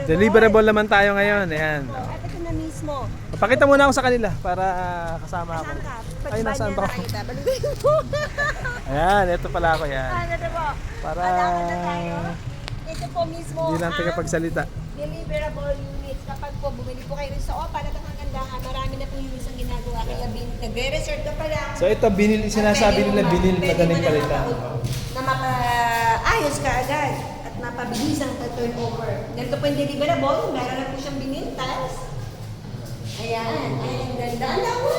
Deliverable naman tayo ngayon. Ayan. At ito na mismo. Papakita muna ako sa kanila para kasama ako. Saan ka? Ay, nasaan ba ako? Nakakita. Balikin mo. Ayan, ito pala ako yan. Ano po? Para Alaman na tayo. Ito po mismo hindi lang tagapagsalita. deliverable units. Kapag po bumili po kayo rin sa OPA na kagandahan, marami na po units ang ginagawa. Kaya nagre-reserve ka pa lang. So ito, binil, sinasabi nila binil, madaling palitan. Na mapaayos ka agad at mapabilis ang turnover. Ganito po yung deliverable. Meron na po siyang binil tiles. Ayan. Ayan ang ganda. Ang lawa!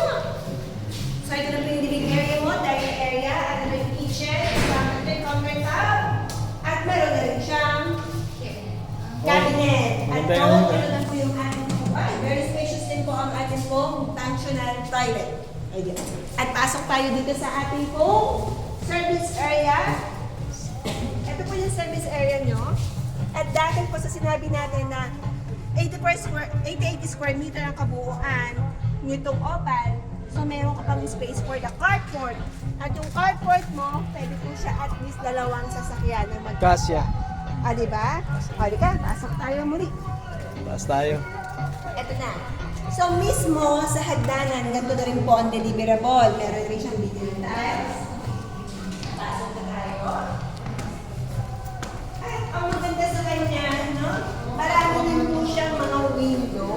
So ito na po yung living area mo, dining area, ano na yung kitchen, countertop, at meron na rin siyang cabinet. At maganda ito yan. na po yung ating very spacious din po ang ating pong functional toilet. Ayan. At pasok tayo dito sa ating pong service area. Ito po yung service area nyo. At dahil po sa sinabi natin na 80 square meter ang kabuuan nitong opal, so meron ka pang space for the carport. At yung carport mo, pwede po siya at least dalawang sasakyan na mag- Kasya. diba? Ka, pasok tayo muli. Taas tayo. Ito na. So mismo sa hagdanan, ganito na rin po ang deliverable. Meron rin siyang video tiles. Pasok na tayo. At ang maganda sa kanya, no? Marami din po siyang mga window.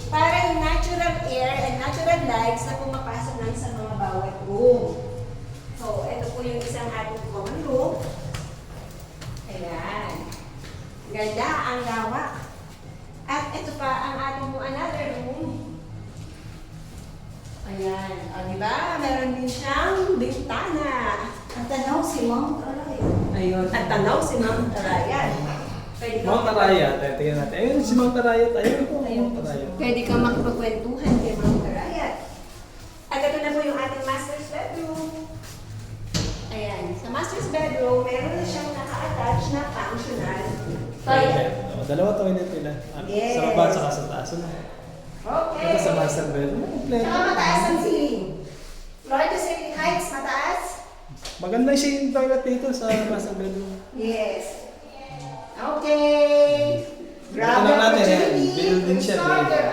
Para yung natural air and natural lights na pumapasok lang sa mga bawat room. So, ito po yung isang ating common room. Ayan. Ganda ang lawak. At ito pa ang ating mo another room. Ayan. O, diba? Meron din siyang bintana. At tanaw si Mount Arayat. Ayun. At tanaw si Mount Arayat. Pwede ka Mount Arayat, tingnan natin. Ayun si Mount Arayat. Ayun po, Mount Arayat. Pwede ka makipagkwentuhan kay Mount Arayat. At ito na po yung ating master's bedroom. Ayan. Sa master's bedroom, meron na siyang naka-attach na functional toilet. Oh, dalawa toilet nila. Yes. Sa baba, saka sa taas. Ano? Okay. Ito sa master bedroom. Saka mataas ang ceiling. Floor to ceiling heights, mataas. Maganda yung toilet dito sa master bedroom. Yes. Okay. Ito lang natin yan. opportunity Built-in to siya, start built-in. your